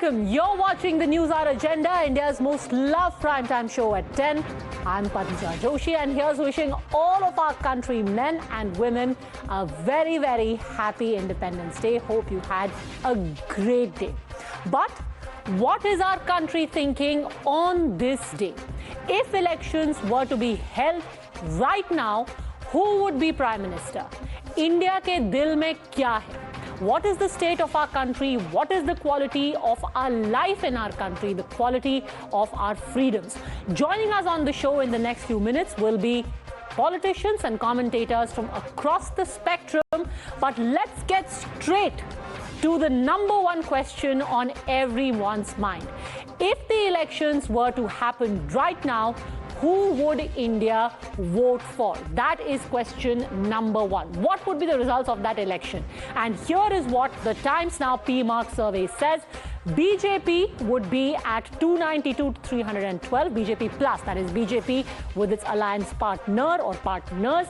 welcome. You're watching the NewsHour Agenda, India's most loved primetime show at 10. I'm Padmaja Joshi, and here's wishing all of our countrymen and women a very, very happy Independence Day. Hope you had a great day. But what is our country thinking on this day? If elections were to be held right now, who would be Prime Minister? India ke dil mein kya hai? What is the state of our country? What is the quality of our life in our country? The quality of our freedoms? Joining us on the show in the next few minutes will be politicians and commentators from across the spectrum. But let's get straight to the number one question on everyone's mind. If the elections were to happen right now, who would India vote for? That is question number one. What would be the results of that election? And here is what the Times Now P-Marq survey says. BJP would be at 292 to 312, BJP plus, that is BJP with its alliance partner or partners.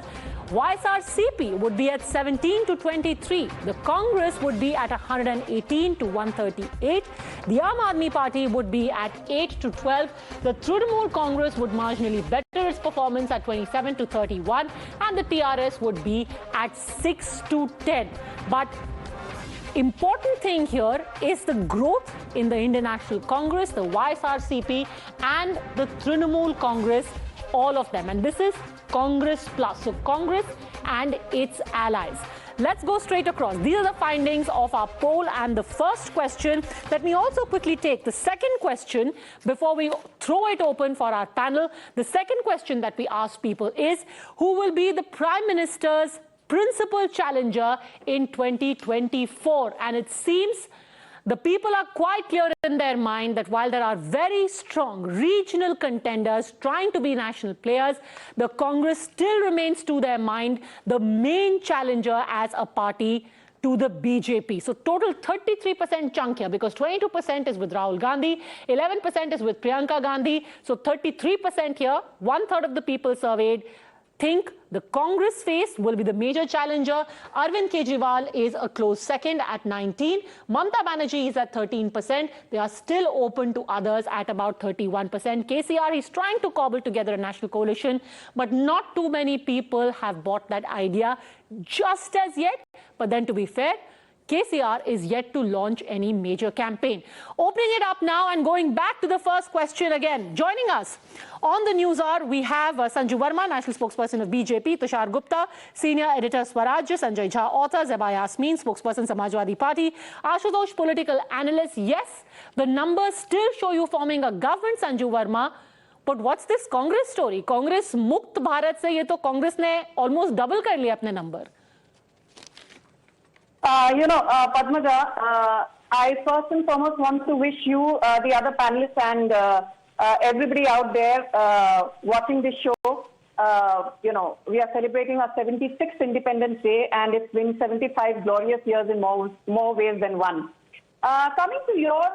YSRCP would be at 17 to 23. The Congress would be at 118 to 138. The Aam Aadmi Party would be at 8 to 12. The Trinamool Congress would marginally better its performance at 27 to 31. And the TRS would be at 6 to 10. But important thing here is the growth in the Indian National Congress, the YSRCP and the Trinamool Congress, all of them. And this is Congress plus, so Congress and its allies. Let's go straight across. These are the findings of our poll and the first question. Let me also quickly take the second question before we throw it open for our panel. The second question that we asked people is, who will be the Prime Minister's principal challenger in 2024? And it seems the people are quite clear in their mind that while there are very strong regional contenders trying to be national players, the Congress still remains to their mind the main challenger as a party to the BJP. So total 33% chunk here, because 22% is with Rahul Gandhi, 11% is with Priyanka Gandhi. So 33% here, 1/3 of the people surveyed think the Congress face will be the major challenger. Arvind Kejriwal is a close second at 19. Mamata Banerjee is at 13%. They are still open to others at about 31%. KCR is trying to cobble together a national coalition, but not too many people have bought that idea just as yet. But then to be fair, KCR is yet to launch any major campaign. Opening it up now and going back to the first question again. Joining us on the NewsHour, we have Sanju Verma, National Spokesperson of BJP, Tushar Gupta, Senior Editor Swarajya, Sanjay Jha, Author, Zeba Yasmeen, Spokesperson Samajwadi Party, Ashutosh, Political Analyst. Yes, the numbers still show you forming a government, Sanju Verma. But what's this Congress story? Congress Mukt Bharat se ye to Congress ne almost double kar liya apne number. Padmaja, I first and foremost want to wish you, the other panelists and everybody out there watching this show, we are celebrating our 76th Independence Day, and it's been 75 glorious years in more ways than one. Coming to your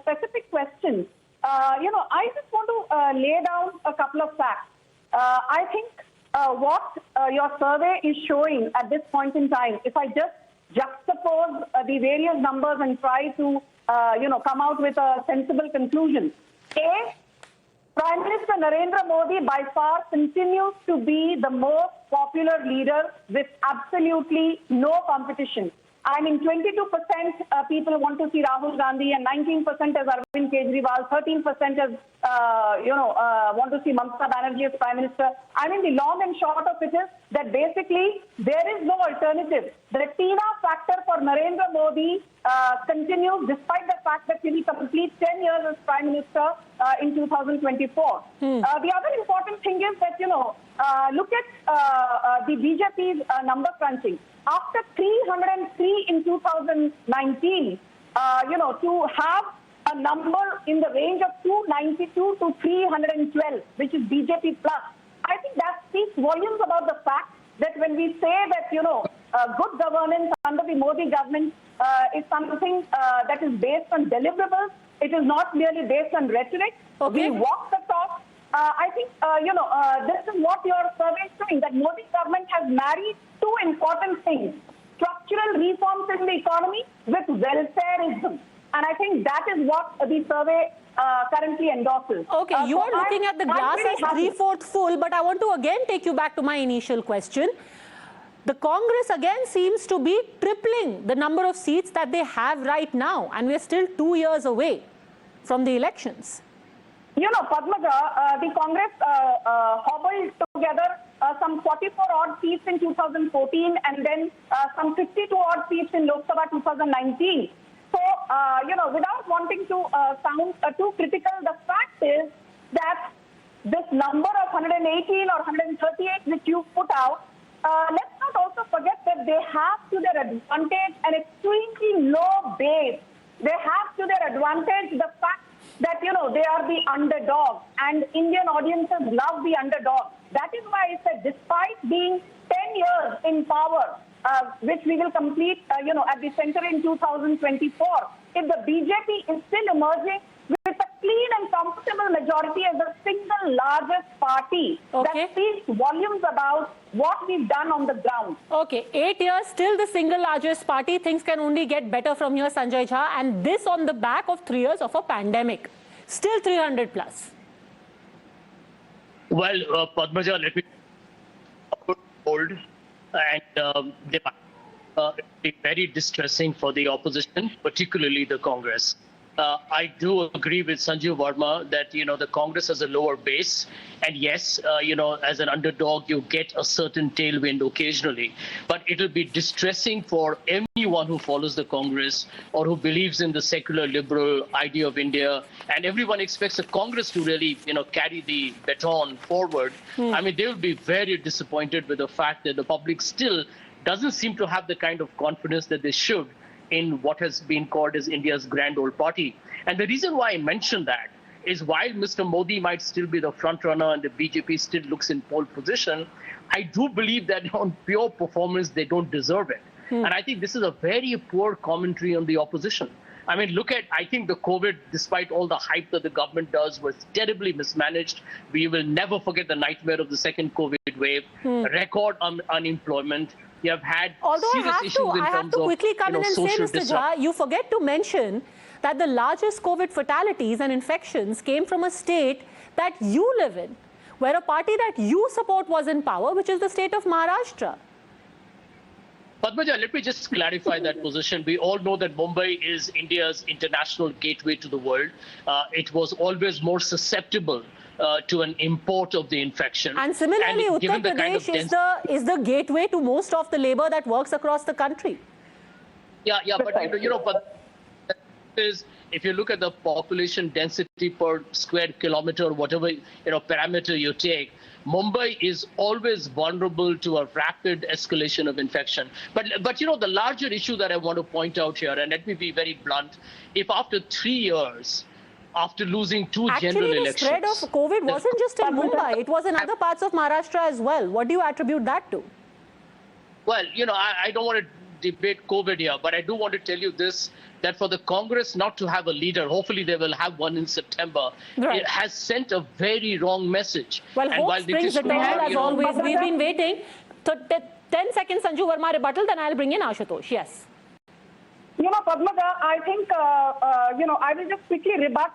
specific question, I just want to lay down a couple of facts. I think what your survey is showing at this point in time, if I just juxtapose the various numbers and try to, come out with a sensible conclusion. A, Prime Minister Narendra Modi by far continues to be the most popular leader with absolutely no competition. I mean, 22% people want to see Rahul Gandhi, and 19% as Arvind Kejriwal, 13% as, want to see Mamata Banerjee as Prime Minister. I mean, the long and short of it is that basically there is no alternative. The TINA factor for Narendra Modi continues despite the fact that he will complete 10 years as Prime Minister in 2024. The other important thing is that, look at the BJP's number crunching. After 303 in 2019, to have a number in the range of 292 to 312, which is BJP plus, I think that speaks volumes about the fact that when we say that, good governance under the Modi government is something that is based on deliverables, it is not merely based on rhetoric. Okay. We walk the talk. I think, this is what your survey is showing, that Modi government has married two important things: structural reforms in the economy with welfareism. And I think that is what the survey currently endorses. Okay, you are looking at the glass as 3/4 full, but I want to again take you back to my initial question. The Congress again seems to be tripling the number of seats that they have right now, and we're still 2 years away from the elections. You know, Padmaja, the Congress hobbled together some 44 odd seats in 2014 and then some 52 odd seats in Lok Sabha 2019. So, you know, without wanting to sound too critical, the fact is that this number of 118 or 138 which you put out, let's not also forget that they have to their advantage an extremely low base. They have to their advantage the fact that, you know, they are the underdog, and Indian audiences love the underdog. That is why I said, despite being 10 years in power, which we will complete, you know, at the center in 2024, if the BJP is still emerging with a clean and comfortable majority as the single largest party, that speaks volumes about what we've done on the ground. Okay, 8 years, still the single largest party. Things can only get better from here, Sanjay Jha, and this on the back of 3 years of a pandemic. Still 300 plus. Well, Padmaja, let me hold, and they might be very distressing for the opposition, particularly the Congress. I do agree with Sanju Verma that, you know, the Congress has a lower base. And yes, you know, as an underdog, you get a certain tailwind occasionally. But it'll be distressing for anyone who follows the Congress or who believes in the secular liberal idea of India. And everyone expects the Congress to really, you know, carry the baton forward. I mean, they will be very disappointed with the fact that the public still doesn't seem to have the kind of confidence that they should in what has been called as India's grand old party. And the reason why I mention that is while Mr. Modi might still be the front runner and the BJP still looks in pole position, I do believe that on pure performance, they don't deserve it. And I think this is a very poor commentary on the opposition. I mean, look at, I think the COVID, despite all the hype that the government does, was terribly mismanaged. We will never forget the nightmare of the second COVID wave, record unemployment. You have had serious issues in terms of, I have to quickly come in and say, Mr. Jha, you forget to mention that the largest COVID fatalities and infections came from a state that you live in, where a party that you support was in power, which is the state of Maharashtra. Padmaja, let me just clarify that position. We all know that Mumbai is India's international gateway to the world. It was always more susceptible to an import of the infection. And similarly, Uttar Pradesh is the gateway to most of the labor that works across the country. Yeah, but you know, but is if you look at the population density per square kilometer, whatever parameter you take, Mumbai is always vulnerable to a rapid escalation of infection. But you know, the larger issue that I want to point out here, and let me be very blunt, if after 3 years, after losing two general elections... Actually, the spread of COVID wasn't just in Mumbai, it was in other parts of Maharashtra as well. What do you attribute that to? Well, you know, I don't want to debate COVID here, but I do want to tell you this, that for the Congress not to have a leader, hopefully they will have one in September, it has sent a very wrong message. Well, hope springs eternal as always. We've been waiting. 10 seconds, Sanju Verma rebuttal, then I'll bring in Ashutosh. Yes. You know, Padmaja, I think, you know, I will just quickly rebut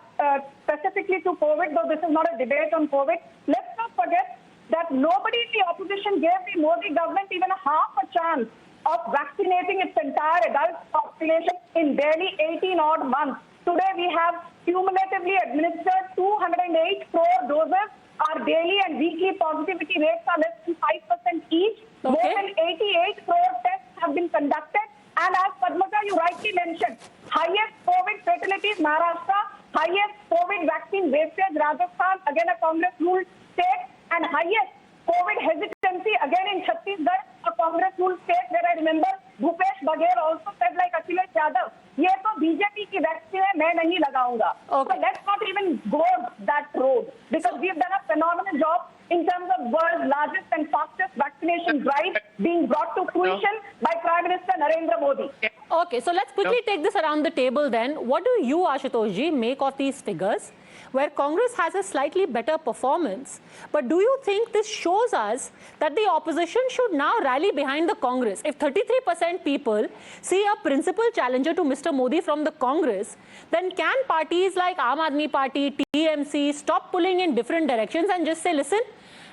specifically to COVID, though this is not a debate on COVID. Let's not forget that nobody in the opposition gave the Modi government even half a chance of vaccinating its entire adult population in barely 18 odd months. Today, we have cumulatively administered 208 crore doses. Our daily and weekly positivity rates are less than 5% each. More than 88 crore tests have been conducted. And as Padmaja, you rightly mentioned, highest COVID fatalities, Maharashtra, highest COVID vaccine wastage, Rajasthan, again a Congress-ruled state, and highest COVID hesitancy, again in Chhattisgarh, a Congress-ruled state, where I remember Bhupesh Baghel also said, like Akhilesh Yadav, ये तो BJP की vaccine है, मैं नहीं लगाऊंगा. So let's not even go that road, because we've done a phenomenal job in terms of world's largest and fastest vaccination drive being brought to fruition by Prime Minister Narendra Modi. Okay, so let's quickly take this around the table then. What do you, Ashutosh ji, make of these figures? where Congress has a slightly better performance. But do you think this shows us that the opposition should now rally behind the Congress? If 33% people see a principal challenger to Mr. Modi from the Congress, then can parties like Aam Aadmi Party, TMC stop pulling in different directions and just say, listen,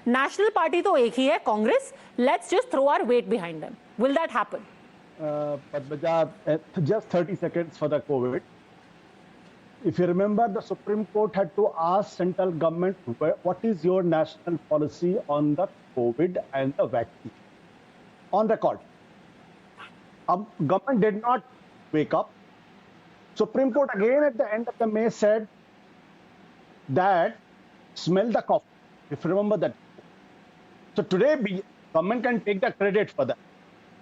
National Party to ek hi hai, Congress, let's just throw our weight behind them? Will that happen? Padmaja, just 30 seconds for the COVID. If you remember, the Supreme Court had to ask central government, what is your national policy on the COVID and the vaccine? On record. Government did not wake up. Supreme Court again at the end of the May said that smell the coffee. If you remember that. So today, government can take the credit for that.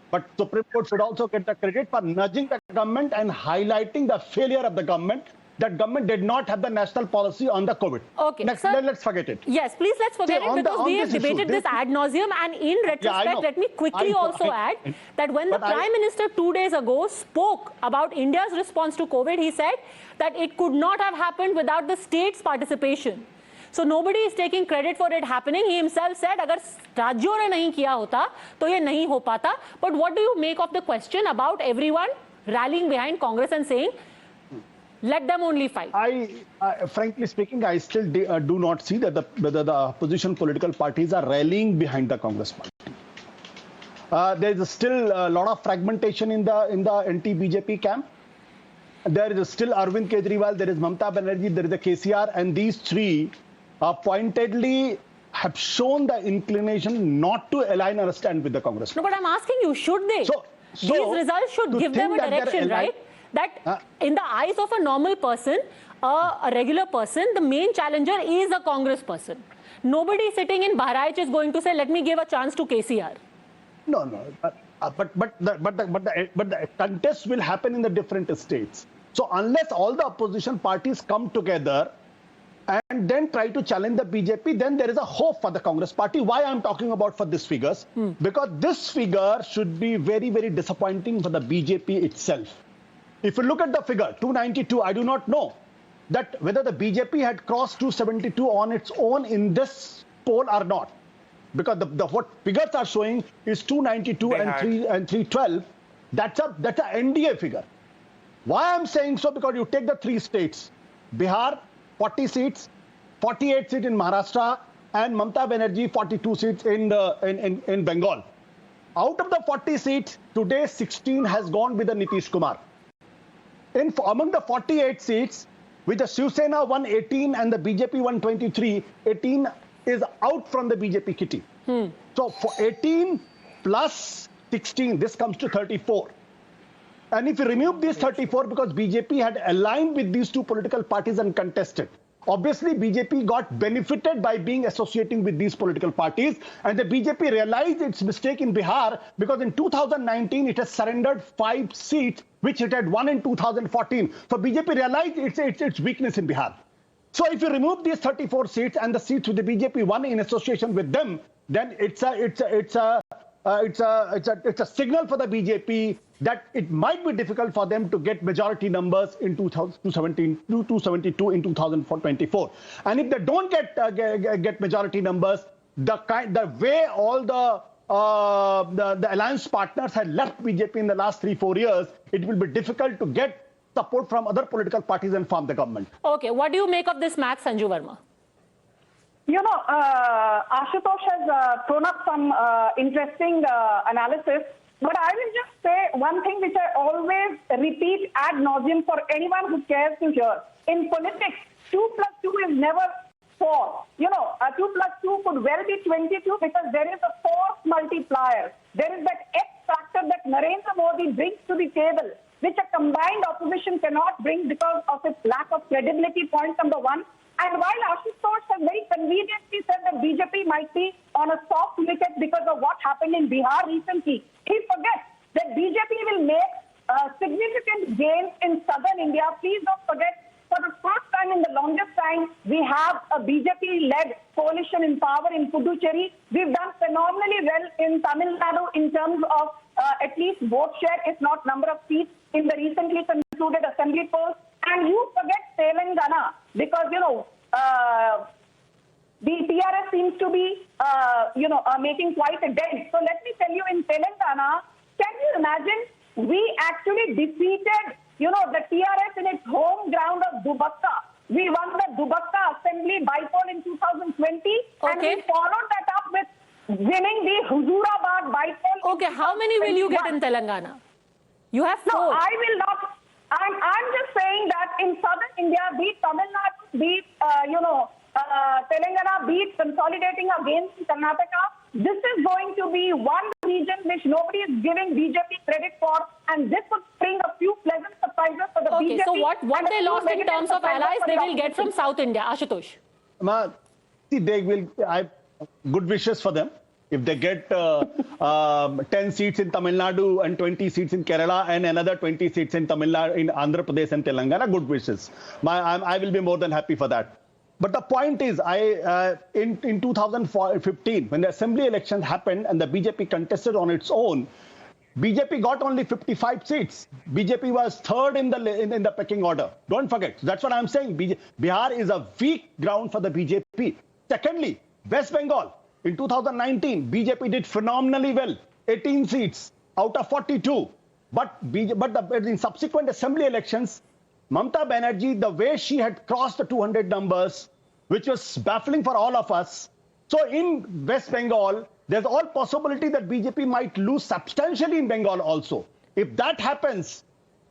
But Supreme Court should also get the credit for nudging the government and highlighting the failure of the government, that government did not have the national policy on the COVID. Okay, let's forget it. Yes, please let's forget it, because we have debated this ad nauseum, and in retrospect, let me quickly also add that when the Prime Minister 2 days ago spoke about India's response to COVID, he said that it could not have happened without the state's participation. So nobody is taking credit for it happening. He himself said, अगर राज्यों ने नहीं किया होता, तो ये नहीं हो पाता. But what do you make of the question about everyone rallying behind Congress and saying, let them only fight? Frankly speaking, I still do not see that whether the opposition political parties are rallying behind the Congress party. There is still a lot of fragmentation in the anti-BJP camp. There is still Arvind Kejriwal, there is Mamata Banerjee, there is the KCR, and these three pointedly have shown the inclination not to align or stand with the Congress. No, but I'm asking you, should they? These results should give them a direction, right? That in the eyes of a normal person, a regular person, the main challenger is a Congress person. Nobody sitting in Bahraich is going to say, let me give a chance to KCR. No. But the contest will happen in the different states. So unless all the opposition parties come together and then try to challenge the BJP, then there is a hope for the Congress party. Why I'm talking about for these figures? Because this figure should be very, very disappointing for the BJP itself. If you look at the figure, 292, I do not know that whether the BJP had crossed 272 on its own in this poll or not. Because what figures are showing is 292 and 312. That's a NDA figure. Why I'm saying so? Because you take the three states, Bihar, 40 seats, 48 seats in Maharashtra, and Mamata Banerjee, 42 seats in Bengal. Out of the 40 seats, today 16 has gone with the Nitish Kumar. Among the 48 seats, with the Shiv Sena 118 and the BJP 123, 18 is out from the BJP kitty. So for 18 plus 16, this comes to 34. And if you remove these 34, because BJP had aligned with these two political parties and contested, obviously BJP got benefited by being associating with these political parties, and the BJP realized its mistake in Bihar, because in 2019 it has surrendered 5 seats, which it had won in 2014. So BJP realized its weakness in Bihar. So if you remove these 34 seats and the seats with the BJP won in association with them, then it's a signal for the BJP that it might be difficult for them to get majority numbers in 272 in 2024. And if they don't get majority numbers, the way all the alliance partners had left BJP in the last 3-4 years, it will be difficult to get support from other political parties and form the government. Okay, what do you make of this math, Sanju Verma? You know, Ashutosh has thrown up some interesting analysis, but I will just say one thing which I always repeat ad nauseum for anyone who cares to hear. In politics, 2 plus 2 is never 4. You know, 2 plus 2 could well be 22 because there is a force multiplier. There is that X factor that Narendra Modi brings to the table, which a combined opposition cannot bring because of its lack of credibility, point number 1. And while Ashutosh has very conveniently said that BJP might be on a soft wicket because of what happened in Bihar recently, he forgets that BJP will make significant gains in southern India. Please don't forget, for the first time in the longest time, we have a BJP-led coalition in power in Puducherry. We've done phenomenally well in Tamil Nadu in terms of at least vote share, if not number of seats, in the recently concluded assembly polls. And you forget Telangana, because, you know, the TRS seems to be, making quite a dent. So let me tell you, in Telangana, can you imagine, we actually defeated, the TRS in its home ground of Dubakka. We won the Dubakka Assembly bypoll in 2020, and we followed that up with winning the Huzurabad bypoll. Okay, how many will you get in Telangana? You have 4. No, I will not. I'm just saying that in southern India, be it Tamil Nadu, be it, Telangana, be it consolidating against Karnataka, this is going to be one region which nobody is giving BJP credit for, and this would bring a few pleasant surprises for the BJP. Okay, so what they lost in terms of allies, they will get from South India. Ashutosh. See, they will. Good wishes for them. If they get 10 seats in Tamil Nadu and 20 seats in Kerala and another 20 seats in Tamil Nadu, in Andhra Pradesh and Telangana, good wishes. I will be more than happy for that. But the point is, in 2015, when the assembly elections happened and the BJP contested on its own, BJP got only 55 seats. BJP was third in the pecking order. Don't forget. That's what I'm saying. Bihar is a weak ground for the BJP. Secondly, West Bengal. In 2019, BJP did phenomenally well, 18 seats out of 42. But in subsequent assembly elections, Mamata Banerjee, the way she had crossed the 200 numbers, which was baffling for all of us. So in West Bengal, there's all possibility that BJP might lose substantially in Bengal also. If that happens,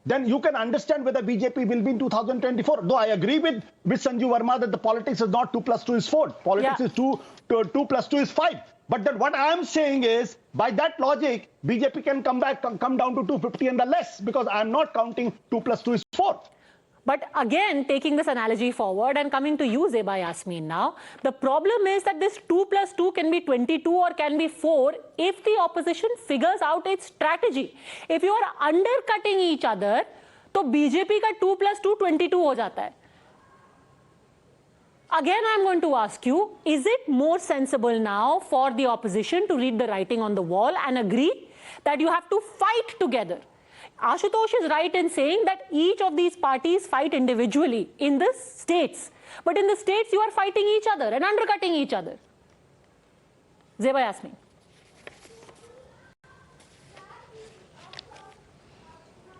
then you can understand whether BJP will be in 2024. Though I agree with Sanju Verma that the politics is not 2 plus 2 is 4. Politics is 2 plus 2 is 5. But then what I am saying is, by that logic, BJP can come down to 250 and the less, because I am not counting 2 plus 2 is 4. But again, taking this analogy forward and coming to you, Zeba Yasmin now, the problem is that this 2 plus 2 can be 22 or can be 4 if the opposition figures out its strategy. If you are undercutting each other, तो BJP का 2 plus 2 22 हो जाता है. Again, I'm going to ask you, is it more sensible now for the opposition to read the writing on the wall and agree that you have to fight together? Ashutosh is right in saying that each of these parties fight individually in the states. But in the states, you are fighting each other and undercutting each other. Zeba Yasmin.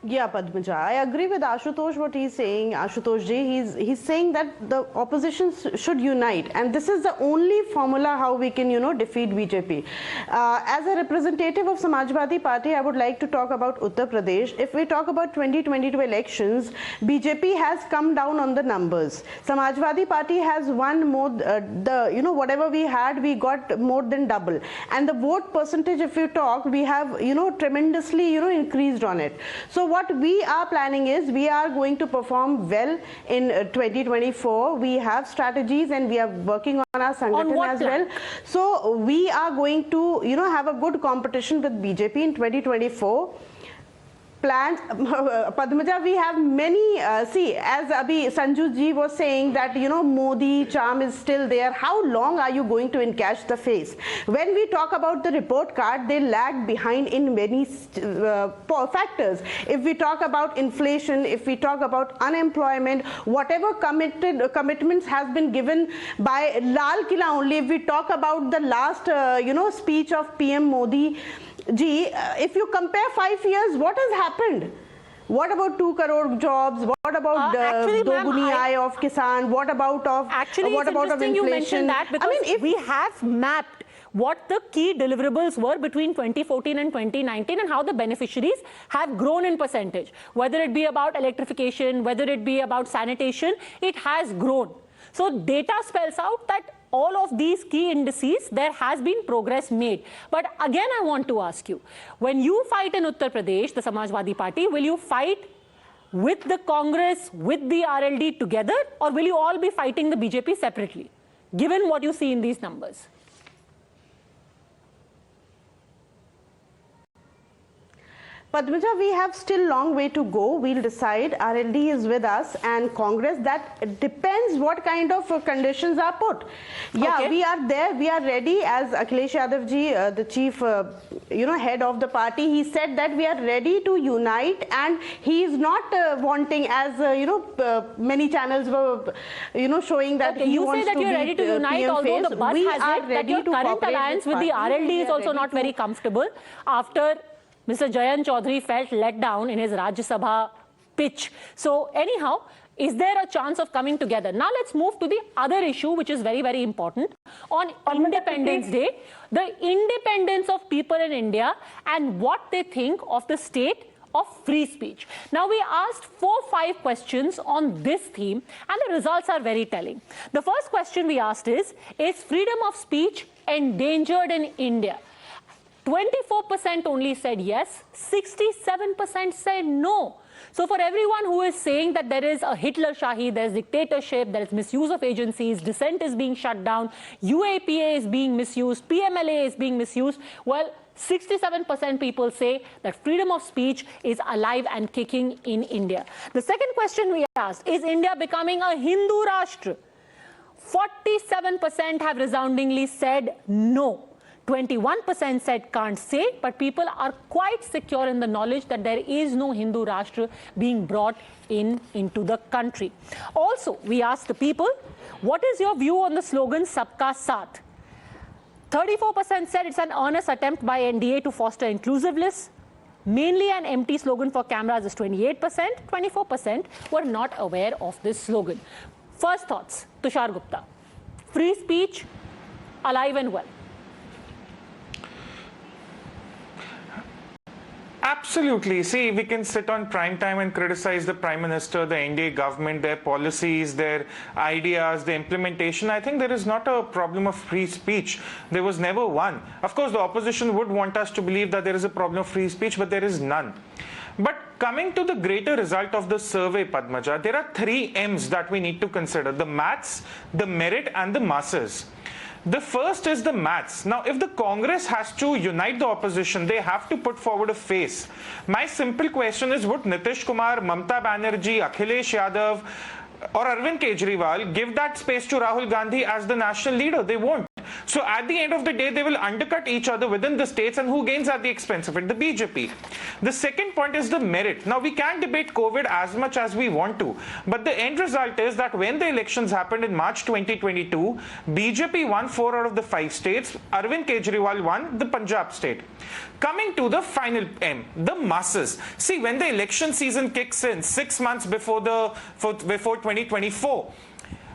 Yeah, Padmaja, I agree with Ashutosh what he's saying. Ashutosh ji, he's saying that the opposition should unite, and this is the only formula how we can, defeat BJP. As a representative of Samajwadi Party, I would like to talk about Uttar Pradesh. If we talk about 2022 elections, BJP has come down on the numbers. Samajwadi Party has won more, whatever we had, we got more than double. And the vote percentage, if you talk, we have, tremendously, increased on it. So what we are planning is, we are going to perform well in 2024. We have strategies and we are working on our Sangathan as well. So we are going to, have a good competition with BJP in 2024. Plans, Padmaja, we have many, see, as Abhi Sanju ji was saying that, Modi charm is still there. How long are you going to encash the face? When we talk about the report card, they lag behind in many factors. If we talk about inflation, if we talk about unemployment, whatever commitments has been given by Lal Killa only, if we talk about the last, speech of PM Modi, Ji, if you compare 5 years, what has happened? What about 2 crore jobs? What about Doguni Aay of Kisan? What about of what about of inflation? You mentioned that because if we have mapped what the key deliverables were between 2014 and 2019 and how the beneficiaries have grown in percentage. Whether it be about electrification, whether it be about sanitation, it has grown. So data spells out that all of these key indices, there has been progress made. But again, I want to ask you, when you fight in Uttar Pradesh, the Samajwadi Party, will you fight with the Congress, with the RLD together, or will you all be fighting the BJP separately, given what you see in these numbers? Padmaja, we have still long way to go. We'll decide. RLD is with us and Congress. That depends what kind of conditions are put. Yeah, Okay. we are there. We are ready. As Akhilesh Yadav ji, the chief, head of the party, he said that we are ready to unite, and he is not wanting, as many channels were, showing that Okay, he you say wants that to you're be ready to unite, PM although face. the buzz We has are it that ready your to current cooperate alliance with the party. RLD We is are also ready not to- very comfortable after Mr. Jayant Chaudhary felt let down in his Rajya Sabha pitch. So anyhow, is there a chance of coming together? Now let's move to the other issue, which is very, very important. On Independence Day, the independence of people in India and what they think of the state of free speech. Now, we asked 4-5 questions on this theme, and the results are very telling. The first question we asked is freedom of speech endangered in India? 24% only said yes, 67% said no. So for everyone who is saying that there is a Hitler Shahi, there is dictatorship, there is misuse of agencies, dissent is being shut down, UAPA is being misused, PMLA is being misused, well, 67% people say that freedom of speech is alive and kicking in India. The second question we asked, is India becoming a Hindu Rashtra? 47% have resoundingly said no. 21% said can't say, but people are quite secure in the knowledge that there is no Hindu Rashtra being brought into the country. Also, we asked the people, what is your view on the slogan Sabka Saath? 34% said it's an earnest attempt by NDA to foster inclusiveness. Mainly an empty slogan for cameras is 28%. 24% were not aware of this slogan. First thoughts, Tushar Gupta. Free speech, alive and well. Absolutely. See, we can sit on prime time and criticize the Prime Minister, the NDA government, their policies, their ideas, the implementation. I think there is not a problem of free speech. There was never one. Of course, the opposition would want us to believe that there is a problem of free speech, but there is none. But coming to the greater result of the survey, Padmaja, there are 3 M's that we need to consider: the maths, the merit, and the masses. The first is the maths. Now, if the Congress has to unite the opposition, they have to put forward a face. My simple question is, would Nitish Kumar, Mamta Banerjee, Akhilesh Yadav, or Arvind Kejriwal give that space to Rahul Gandhi as the national leader? They won't. So at the end of the day, they will undercut each other within the states, and who gains at the expense of it? The BJP. The second point is the merit. Now, we can't debate COVID as much as we want to, but the end result is that when the elections happened in March 2022, BJP won 4 out of the 5 states. Arvind Kejriwal won the Punjab state. Coming to the final M, the masses. See, when the election season kicks in 6 months before 2024,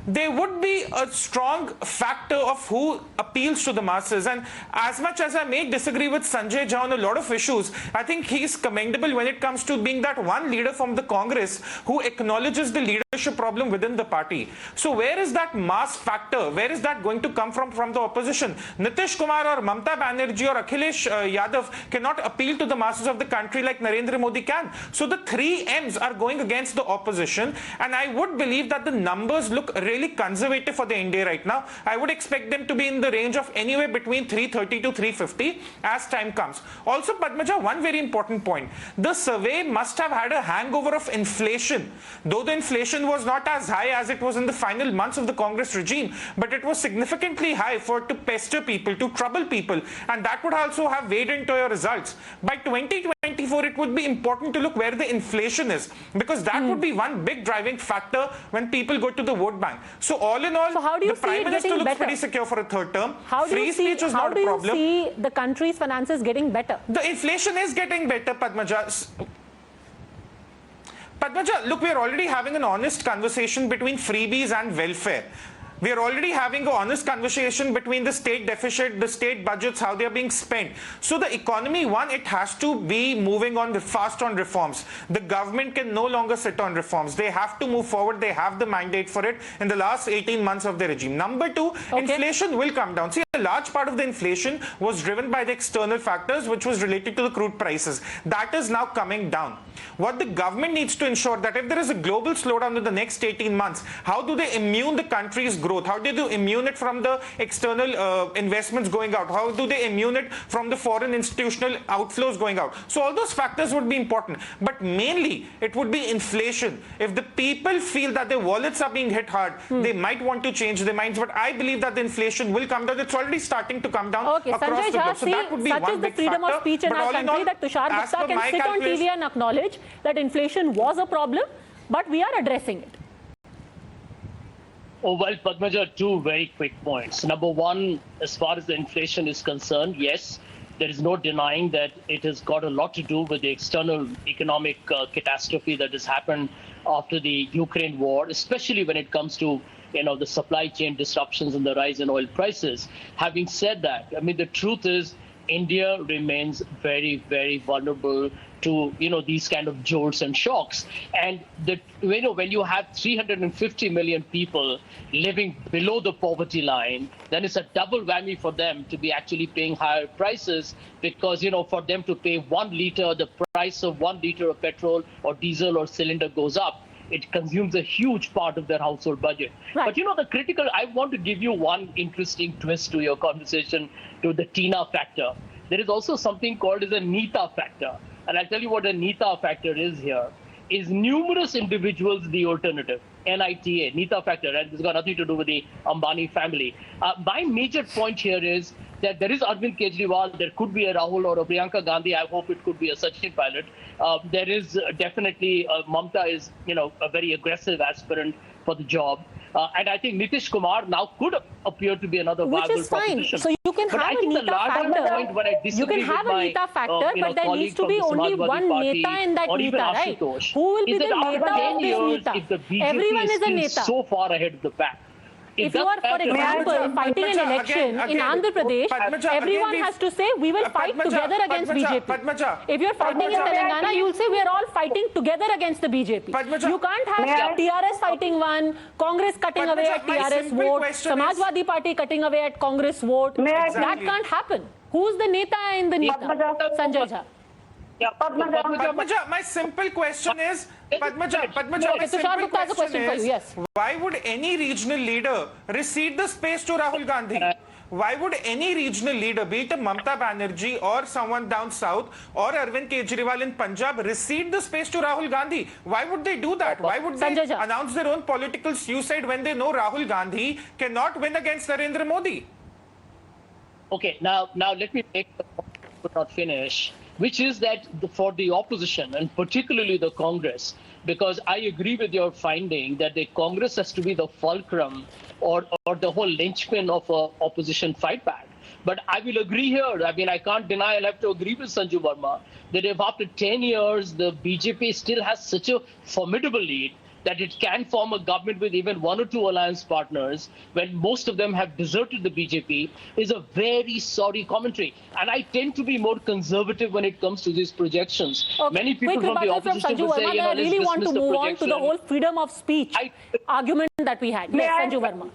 there would be a strong factor of who appeals to the masses. And as much as I may disagree with Sanjay Jha on a lot of issues, I think he is commendable when it comes to being that one leader from the Congress who acknowledges the leadership problem within the party. So where is that mass factor? Where is that going to come from the opposition? Nitish Kumar or Mamta Banerjee or Akhilesh Yadav cannot appeal to the masses of the country like Narendra Modi can. So the 3 M's are going against the opposition, and I would believe that the numbers look really conservative for the NDA right now. I would expect them to be in the range of anywhere between 330 to 350 as time comes. Also, Padmaja, one very important point. The survey must have had a hangover of inflation. Though the inflation was not as high as it was in the final months of the Congress regime, but it was significantly high to pester people, to trouble people, and that would also have weighed into your results. By 2024, it would be important to look where the inflation is, because that would be one big driving factor when people go to the vote bank. So all in all, the Prime Minister looks pretty secure for a 3rd term. Free speech is not a problem. How do you see the country's finances getting better? The inflation is getting better, Padmaja. Padmaja, look, we are already having an honest conversation between freebies and welfare. We are already having an honest conversation between the state deficit, the state budgets, how they are being spent. So the economy, one, it has to be moving on fast on reforms. The government can no longer sit on reforms. They have to move forward. They have the mandate for it in the last 18 months of the regime. Number 2, inflation will come down. See, a large part of the inflation was driven by the external factors, which was related to the crude prices. That is now coming down. What the government needs to ensure that if there is a global slowdown in the next 18 months, how do they immune the country's growth? How do they immune it from the external investments going out? How do they immune it from the foreign institutional outflows going out? So all those factors would be important. But mainly, it would be inflation. If the people feel that their wallets are being hit hard, they might want to change their minds. But I believe that the inflation will come down. It's already starting to come down across Sanjay the Jha, globe. So that would be such one is the big freedom factor. of speech in our country that Tushar Gupta can sit on TV and acknowledge that inflation was a problem, but we are addressing it. Oh, well, Padmaja, two very quick points. Number one, as far as the inflation is concerned, yes, there is no denying that it has got a lot to do with the external economic catastrophe that has happened after the Ukraine war, especially when it comes to the supply chain disruptions and the rise in oil prices. Having said that, I mean, the truth is India remains very, very vulnerable to these kind of jolts and shocks. And when you have 350 million people living below the poverty line, then it's a double whammy for them to be actually paying higher prices, because for them to pay 1 liter, the price of 1 liter of petrol or diesel or cylinder goes up. It consumes a huge part of their household budget. Right. But I want to give you one interesting twist to your conversation, to the Tina factor. There is also something called as a Nita factor. And I'll tell you what a Nita factor is here. Is numerous individuals the alternative? NITA, Nita factor, and this has got nothing to do with the Ambani family. My major point here is that there is Arvind Kejriwal, there could be a Rahul or a Priyanka Gandhi. I hope it could be a Sachin Pilot. There is definitely, Mamta is, a very aggressive aspirant for the job. And I think Nitish Kumar now could appear to be another viable proposition. So you can have a Nita factor. You can have a Nita factor, but there needs to be only one Neta in that Neta, right? Who will be the Neta of this Neta? Everyone is a Neta. So far ahead of the pack. If you are, for example, fighting an election in Andhra Pradesh, everyone has to say, we will fight together against BJP. If you're fighting in Telangana, you'll say, we are all fighting together against the BJP. You can't have TRS fighting one, Congress cutting away at TRS vote, Samajwadi Party cutting away at Congress vote. That can't happen. Who's the Neta in the Neta? Sanjay Jha. Padmaja, my simple question is, Padmaja, my simple question is, yes. Why would any regional leader recede the space to Rahul Gandhi? Why would any regional leader, be it a Mamta Banerjee or someone down south or Arvind Kejriwal in Punjab, recede the space to Rahul Gandhi? Why would they do that? Why would they announce their own political suicide when they know Rahul Gandhi cannot win against Narendra Modi? Okay, now let me make the point, but not finish, which is that for the opposition, and particularly the Congress, because I agree with your finding that the Congress has to be the fulcrum or the whole linchpin of an opposition fight back. But I will agree here. I mean, I can't deny, I'll have to agree with Sanju Verma, that if after 10 years, the BJP still has such a formidable lead, that it can form a government with even 1 or 2 alliance partners when most of them have deserted the BJP, is a very sorry commentary. And I tend to be more conservative when it comes to these projections. Okay. Many people from the opposition will say, I really want to move on to the whole freedom of speech argument that we had. Yes, Sanju Verma.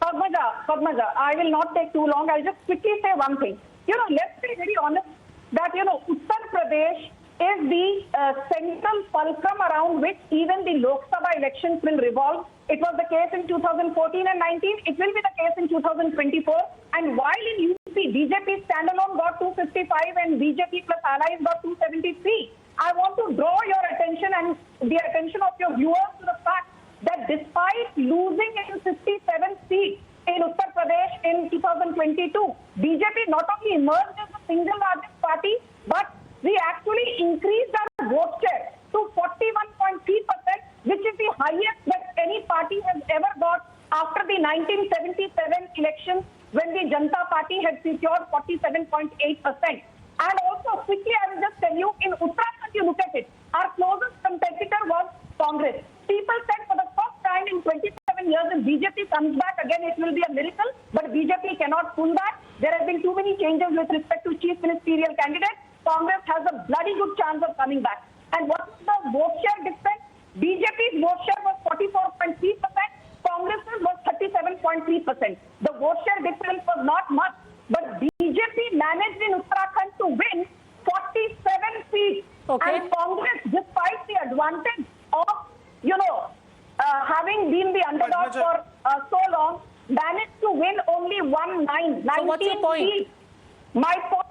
Padmaja, I will not take too long. I'll just quickly say one thing. Let's be very honest that, Uttar Pradesh is the central fulcrum around which even the Lok Sabha elections will revolve. It was the case in 2014 and 19. It will be the case in 2024. And while in UP, BJP standalone got 255 and BJP plus allies got 273, I want to draw your attention and the attention of your viewers to the fact that despite losing in 57 seats in Uttar Pradesh in 2022, BJP not only emerged as the single largest party, but we actually increased our vote share to 41.3%, which is the highest that any party has ever got after the 1977 elections, when the Janata Party had secured 47.8%. And also, quickly, I will just tell you, in Uttarakhand, you look at it, our closest competitor was Congress. People said for the first time in 27 years, if BJP comes back again, it will be a miracle, but BJP cannot pull back. There have been too many changes with respect to chief ministerial candidates. Congress has a bloody good chance of coming back. And what is the vote share difference? BJP's vote share was 44.3%. Congress's was 37.3%. The vote share difference was not much, but BJP managed in Uttarakhand to win 47 seats. Okay. And Congress, despite the advantage of, having been the underdog for so long, managed to win only 19 So what's your point? seats. My point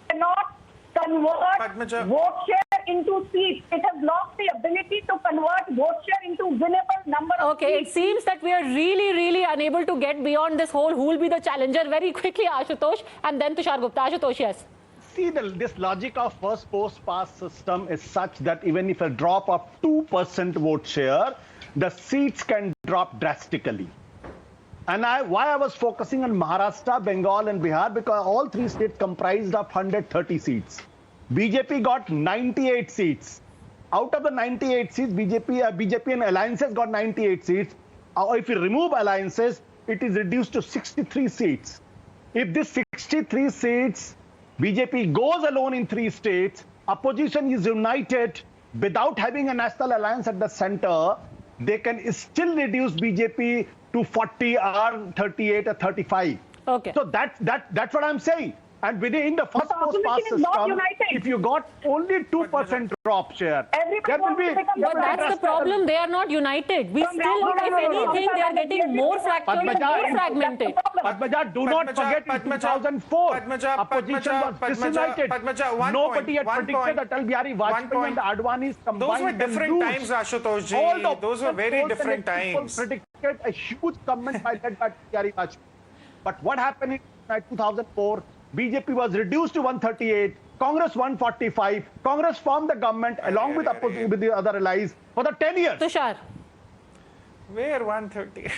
cannot convert Padmaja. vote share into seats. It has lost the ability to convert vote share into winnable number of Okay, it seats. seems that we are really unable to get beyond this whole who will be the challenger. Very quickly, Ashutosh, and then Tushar Gupta. Ashutosh, yes. See, this logic of first post pass system is such that even if a drop of 2% vote share, the seats can drop drastically. And why I was focusing on Maharashtra, Bengal and Bihar, because all three states comprised of 130 seats. BJP got 98 seats. Out of the 98 seats, BJP and alliances got 98 seats. If you remove alliances, it is reduced to 63 seats. If this 63 seats, BJP goes alone in 3 states, opposition is united without having a national alliance at the center, they can still reduce BJP to 40 or 38 or 35. Okay. So that's what I'm saying. And within the first the post pass opposition is not system, united. if you got only 2% drop share, Everybody there will wants be. to become But that's the problem. They are not united. We From still, no, if anything, they are getting more fractured and more fragmented. Padmaja, do not forget in 2004, opposition was disunited. Nobody had predicted Atal Bihari Vajpayee and Advani's combined. Those were different can lose. times, Ashutosh ji. All the Those were very different times. People predicted a huge government by led by Bihari Vajpayee. But what happened in 2004? BJP was reduced to 138, Congress 145. Congress formed the government along with the other allies for the 10 years. Tushar. Where 130?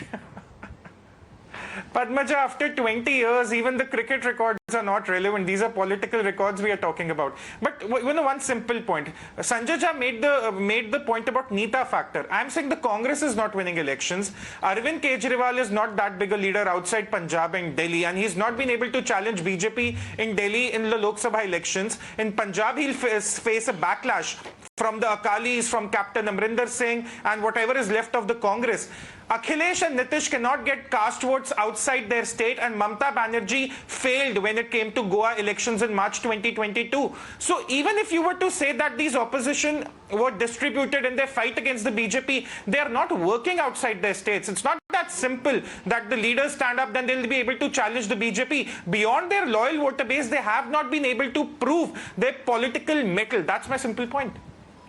Padmaja, after 20 years, even the cricket records are not relevant. These are political records we are talking about. But one simple point. Sanjay Jha made the point about Nita factor. I'm saying the Congress is not winning elections. Arvind Kejriwal is not that big a leader outside Punjab and Delhi, and he's not been able to challenge BJP in Delhi in the Lok Sabha elections. In Punjab, he'll face a backlash from the Akalis, from Captain Amrinder Singh, and whatever is left of the Congress. Akhilesh and Nitish cannot get cast votes outside their state, and Mamata Banerjee failed when it came to Goa elections in March 2022. So even if you were to say that these opposition were distributed in their fight against the BJP, they are not working outside their states. It's not that simple that the leaders stand up, then they'll be able to challenge the BJP. Beyond their loyal voter base, they have not been able to prove their political mettle. That's my simple point.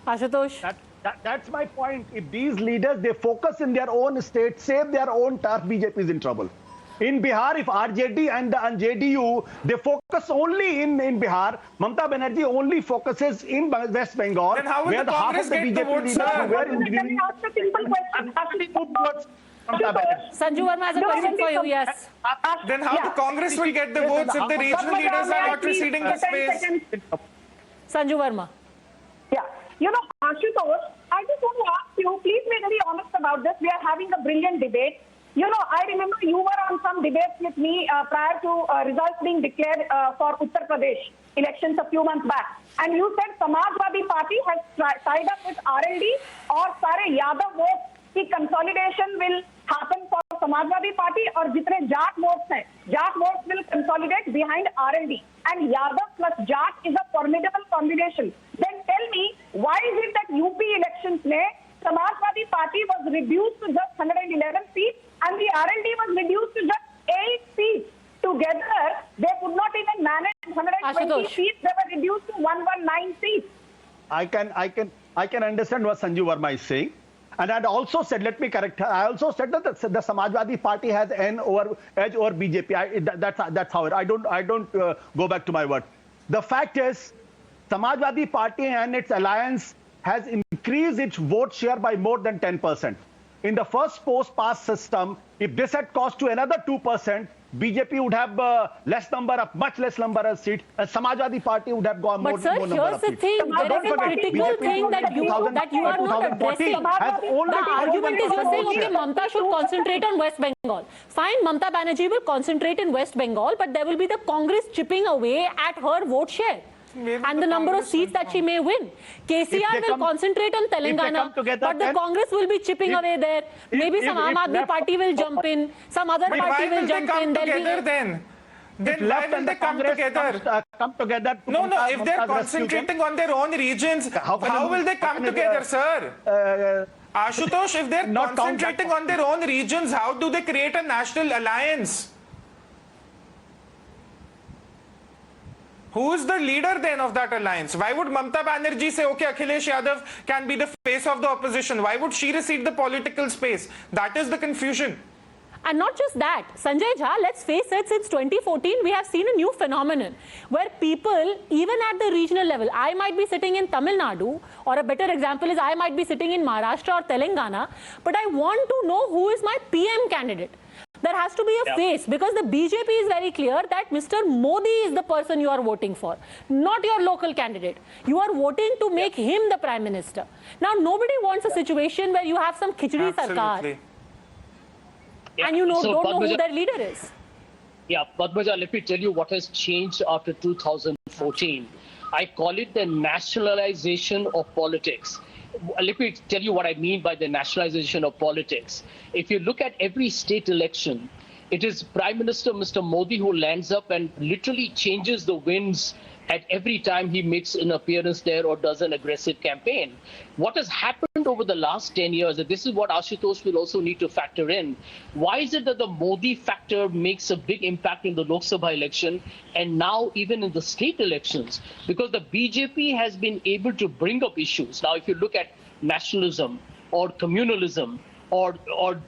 Ashutosh. That's my point. If these leaders, they focus in their own state, save their own turf, BJP is in trouble. In Bihar, if RJD and JDU, they focus only in Bihar, Mamata Banerjee only focuses in West Bengal, Then how will where the half Congress of the get the BJP votes, leaders sir? were in Let me ask a simple question. actually moved towards Mamata Banerjee. Sanju Verma has a question for you, yes. Then how the Congress will get the votes if the regional leaders are not receding the space? Sanju Verma. Yeah. Ashutosh, I just want to ask you, please be very honest about this. We are having a brilliant debate. I remember you were on some debates with me prior to results being declared for Uttar Pradesh elections a few months back. And you said Samajwadi Party has tied up with RLD or Sare Yadav votes. The consolidation will happen for Samajwadi Party or jitne Jat votes hain. Jat votes will consolidate behind RLD. And Yadav plus Jat is a formidable combination. Then tell me, why is it that UP elections mein Samajwadi Party was reduced to just 111 seats and the RLD was reduced to just 8 seats? Together, they could not even manage 120 Ashutosh. seats. They were reduced to 119 seats. I can understand what Sanju Verma is saying. And I also said, let me correct her. I also said that the Samajwadi Party has edge over BJP. That's how it. I don't go back to my word. The fact is, Samajwadi Party and its alliance has increased its vote share by more than 10%. In the first post-pass system, if this had cost to another 2%, BJP would have much less number of seats, and Samajwadi Party would have gone more number of seats. But sir, here's the thing. There is a critical thing that you are not addressing. The argument is you're saying, okay, Mamata should concentrate on West Bengal. Fine, Mamata Banerjee will concentrate in West Bengal, but there will be the Congress chipping away at her vote share. and the number of seats that she may win. KCR will concentrate on Telangana, but the Congress will be chipping away there. Maybe some Aam Aadmi Party will jump in, some other party will jump in. Then why will they come together? No, if they're concentrating on their own regions, how will they come together, sir? Ashutosh, if they're concentrating on their own regions, how do they create a national alliance? Who is the leader then of that alliance? Why would Mamata Banerjee say, okay, Akhilesh Yadav can be the face of the opposition? Why would she receive the political space? That is the confusion. And not just that, Sanjay Jha, let's face it, since 2014, we have seen a new phenomenon where people, even at the regional level, I might be sitting in Tamil Nadu, or a better example is I might be sitting in Maharashtra or Telangana, but I want to know who is my PM candidate. There has to be a face, because the BJP is very clear that Mr. Modi is the person you are voting for, not your local candidate. You are voting to make him the Prime Minister. Now, nobody wants a situation where you have some khichdi sarkar. And you don't know who their leader is. Yeah, Padmaja, let me tell you what has changed after 2014. I call it the nationalization of politics. Let me tell you what I mean by the nationalization of politics. If you look at every state election, it is Prime Minister Mr. Modi who lands up and literally changes the winds at every time he makes an appearance there or does an aggressive campaign. What has happened over the last 10 years, and this is what Ashutosh will also need to factor in, why is it that the Modi factor makes a big impact in the Lok Sabha election and now even in the state elections? Because the BJP has been able to bring up issues. Now, if you look at nationalism or communalism or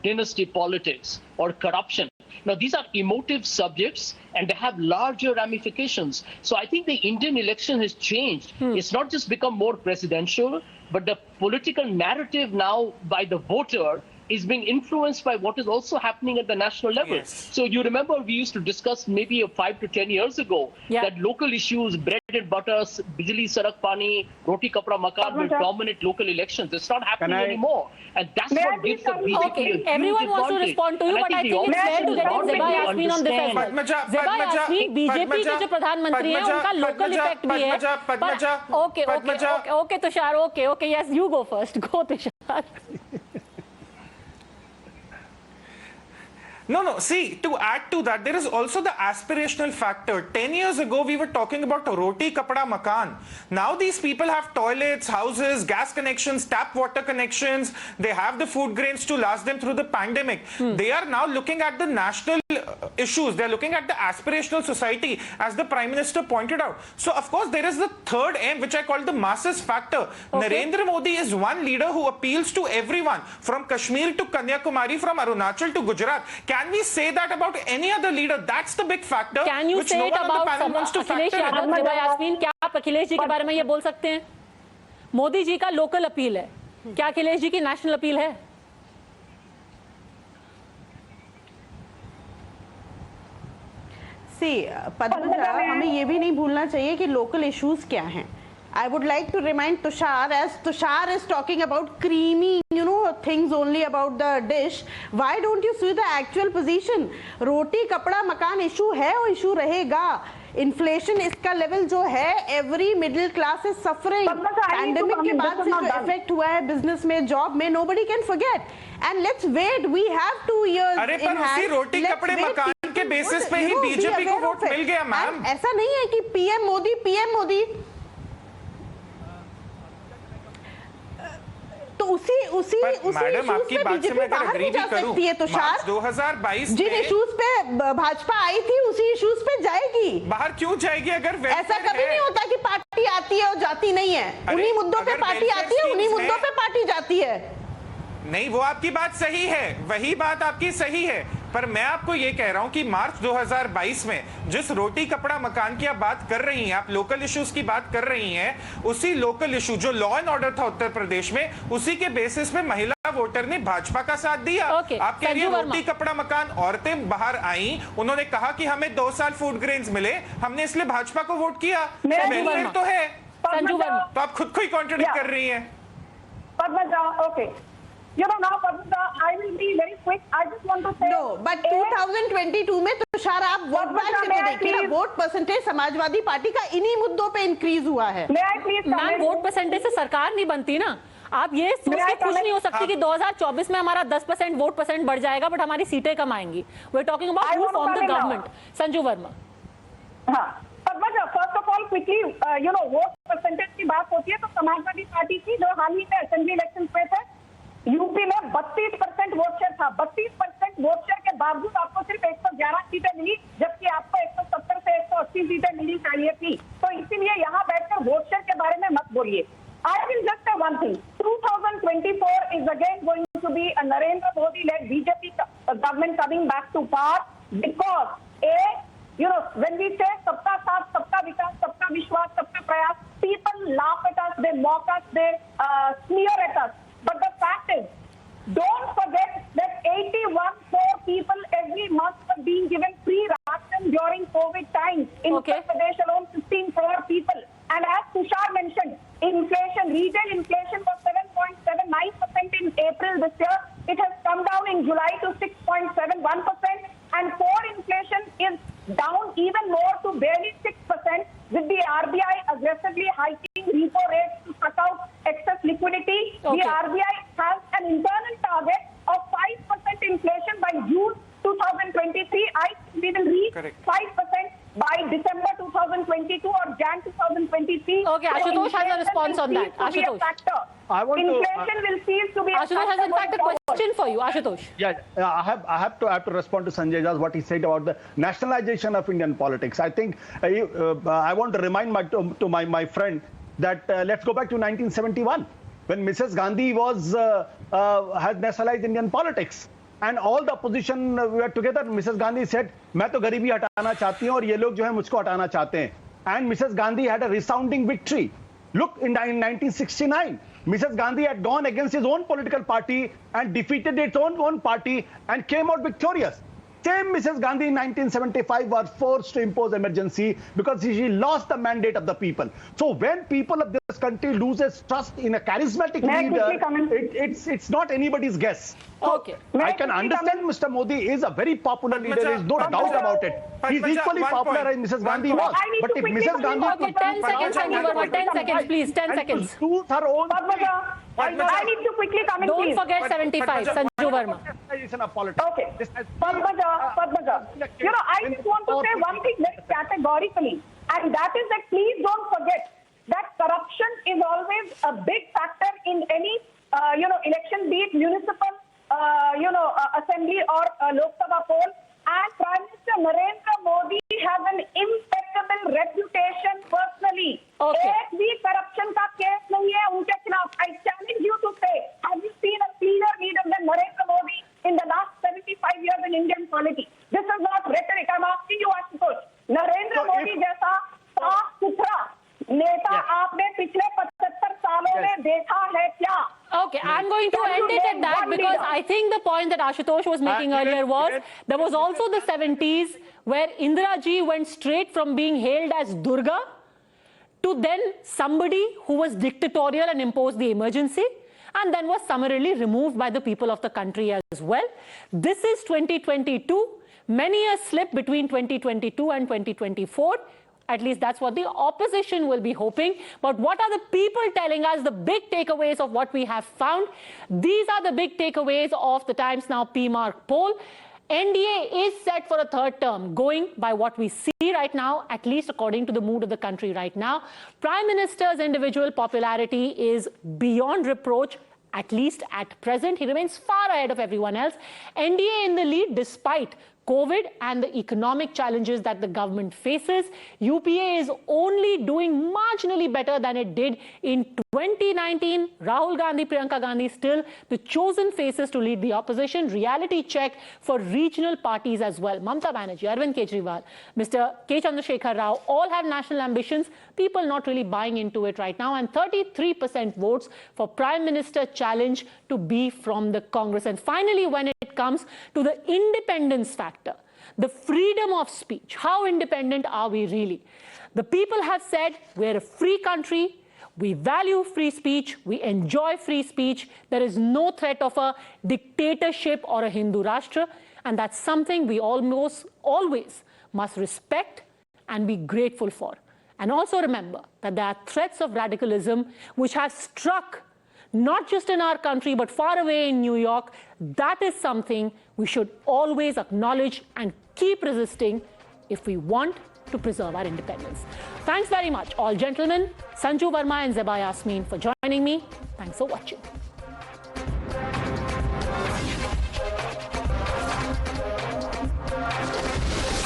dynasty politics or corruption, now, these are emotive subjects and they have larger ramifications. So I think the Indian election has changed. It's not just become more presidential, but the political narrative now by the voter is being influenced by what is also happening at the national level. Yes. So you remember we used to discuss maybe 5 to 10 years ago that local issues, bread and butter, bijli, sarak, pani, roti, kapda, makan will dominate local elections. It's not happening anymore. And that's what gives the BJP a huge everyone wants to respond to you, but I think it's fair to get in Zeba Yasmin on this as well. Zeba Yasmin, BJP के जो प्रधानमंत्री हैं, उनका local effect भी है. Okay, Tushar, okay, yes, you go first. Go, Tushar. No, see, to add to that, there is also the aspirational factor. 10 years ago, we were talking about roti, kapda, makan. Now these people have toilets, houses, gas connections, tap water connections. They have the food grains to last them through the pandemic. They are now looking at the national issues. They are looking at the aspirational society, as the Prime Minister pointed out. So, of course, there is the third aim, which I call the masses factor. Narendra Modi is one leader who appeals to everyone, from Kashmir to Kanyakumari, from Arunachal to Gujarat. Can we say that about any other leader? That's the big factor. Can you say it about Akhilesh Yadav, Zeba Yasmin? क्या आप अखिलेश जी के बारे में ये बोल सकते हैं? मोदी जी का लोकल अपील है, क्या अखिलेश जी की नेशनल अपील है? पद्मजा, हमें ये भी नहीं भूलना चाहिए कि लोकल इश्यूज क्या हैं. I would like to remind Tushar, as Tushar is talking about creamy, things only about the dish. Why don't you see the actual position? Roti, kapda, makan issue है और issue रहेगा. Inflation इसका level जो है, every middle class is suffering. Pandemic के बाद से जो effect हुआ है business में, job में, nobody can forget. And let's wait. We have 2 years अरे पर उसी रोटी कपड़े मकान के बेसिस पे ही बीजेपी को वोट मिल गया मैम. ऐसा नहीं है कि PM मोदी तो उसी मैडम आपकी बात से मैं अगर एग्री भी करूं, मार्च 2022 जिन इश्यूज पे भाजपा आई थी उसी इश्यूज पे जाएगी. बाहर क्यों जाएगी? अगर ऐसा कभी नहीं होता कि पार्टी आती है और जाती नहीं है. उन्हीं मुद्दों पे पार्टी आती है, उन्हीं मुद्दों पे पार्टी जाती है. नहीं, वो आपकी बात सही है, वही बात आपकी सही है, पर मैं आपको ये कह रहा हूं कि मार्च 2022 में जिस रोटी कपड़ा मकान की आप बात कर रही हैं, आप लोकल इश्यूज की बात कर रही हैं, उसी लोकल इशू जो लॉ एंड ऑर्डर था उत्तर प्रदेश में, उसी के बेसिस पे महिला वोटर ने भाजपा का साथ दिया. आप कह रही है रोटी कपड़ा मकान, औरतें बाहर आई, उन्होंने कहा कि हमें 2 साल फूड ग्रेन्स मिले, हमने इसलिए भाजपा को वोट किया. तो है, संजू वर्मा, तो आप खुद को ही कॉन्ट्रडिक्ट कर रही है. Padmaja, okay, now, Padmaja, I will be very quick. I just want to say... No, but 2022 में तुषार आप वोट बैंक से तो देखिए ना, वोट परसेंटेज समाजवादी पार्टी का इन्हीं मुद्दों पे इंक्रीज हुआ है। मैम, वोट परसेंटेज से सरकार नहीं बनती ना। आप ये सोच के खुश नहीं हो सकती कि 2024 में हमारा 10% वोट परसेंट बढ़ जाएगा, बट हमारी सीटें कम आएंगी। We are talking about who form the government. Sanju Verma. हाँ, Padmaja, first of all quickly, vote percentage की बात होती है तो समाजवादी पार्टी की जो हाल ही में असेंबली इलेक्शन में थे, यूपी में 32% वोट शेयर था। 32% वोट शेयर के बावजूद आपको सिर्फ 111 सीटें मिली, जबकि आपको 170 से 180 सीटें मिली चाहिए थी। तो इसीलिए यहाँ बैठकर वोट शेयर के बारे में मत बोलिए। I will just say one thing. 2024 is again going to be a Narendra Modi-led BJP government coming back to power because when we say sabka saath, sabka vikas, sabka vishwas, sabka prayas, people laugh at us, they mock us, they sneer at us. But the fact is, don't forget that 81 crore people every month were being given free ration during COVID times. In Uttar Pradesh alone, 15 crore people. And as Tushar mentioned, inflation, retail inflation was 7.79% in April this year. It has come down in July to 6.71%. And core inflation is down even more to barely 6%, with the RBI aggressively hiking repo rates to suck out excess liquidity. The RBI has an internal target of 5% inflation by June 2023. I think we will reach 5% by December 2022 or Jan 2023. Okay, Ashutosh has a response on that. Ashutosh. Inflation will cease to be a factor. Ashutosh has in fact a question for you. Ashutosh. Yeah, I have to respond to Sanjay Jha, what he said about the nationalization of Indian politics. I think I want to remind my friend that let's go back to 1971 when Mrs. Gandhi had nationalized Indian politics. And all the opposition were together. Mrs. Gandhi said, मैं तो गरीबी हटाना चाहती हूँ और ये लोग जो है मुझको हटाना चाहते हैं. And Mrs. Gandhi had a resounding victory. Look, in 1969, Mrs. Gandhi had gone against his own political party and defeated its own party and came out victorious. Same Mrs. Gandhi in 1975 was forced to impose emergency because she lost the mandate of the people. So when people of this country loses trust in a charismatic leader, it's not anybody's guess. So I can understand Mr. Modi is a very popular leader. There is no doubt about it. He's equally popular as Mrs. Gandhi was. But if Mrs. Gandhi... Okay, 10 seconds, Sanju Verma. 10 seconds, please. 10 seconds. Her own... I need to quickly come in, please. Don't forget 75, Sanju Verma. Okay. Padmaja, I just want to say one thing very categorically, and that is that please don't forget that corruption is always a big factor in any, election, be it municipal, assembly or Lok Sabha poll. And Prime Minister Narendra Modi has an impeccable reputation personally. एक भी corruption का case नहीं है उनके खिलाफ. I challenge you to say, have you seen a cleaner leader than Narendra Modi in the last 75 years in Indian polity? This is not rhetoric. I'm asking you, Ashutosh. Narendra Modi जैसा साफ सुथरा नेता आपने पिछले 75 सालों में देखा है क्या? Okay, I'm going to end it at that because I think the point that Ashutosh was making earlier was there was also the 70s where Indira Ji went straight from being hailed as Durga to then somebody who was dictatorial and imposed the emergency and then was summarily removed by the people of the country as well. This is 2022, many a slip between 2022 and 2024. At least that's what the opposition will be hoping. But what are the people telling us, the big takeaways of what we have found? These are the big takeaways of the Times Now P-Marq poll. NDA is set for a third term, going by what we see right now, at least according to the mood of the country right now. Prime Minister's individual popularity is beyond reproach. At least at present, he remains far ahead of everyone else. NDA in the lead despite COVID and the economic challenges that the government faces. UPA is only doing marginally better than it did in 2019. Rahul Gandhi, Priyanka Gandhi still the chosen faces to lead the opposition. Reality check for regional parties as well. Mamata Banerjee, Arvind Kejriwal, Mr. K. Chandrasekhar Rao all have national ambitions. People not really buying into it right now. And 33% votes for Prime Minister challenge to be from the Congress. And finally, when it comes to the independence factor, the freedom of speech, how independent are we really? The people have said we're a free country. We value free speech. We enjoy free speech. There is no threat of a dictatorship or a Hindu Rashtra. And that's something we almost always must respect and be grateful for. And also remember that there are threats of radicalism which have struck not just in our country but far away in New York. That is something we should always acknowledge and keep resisting if we want to preserve our independence. Thanks very much, all gentlemen, Sanju Verma and Zeba Yasmeen, for joining me. Thanks for watching.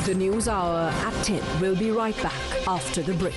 The News Hour at 10 will be right back after the break.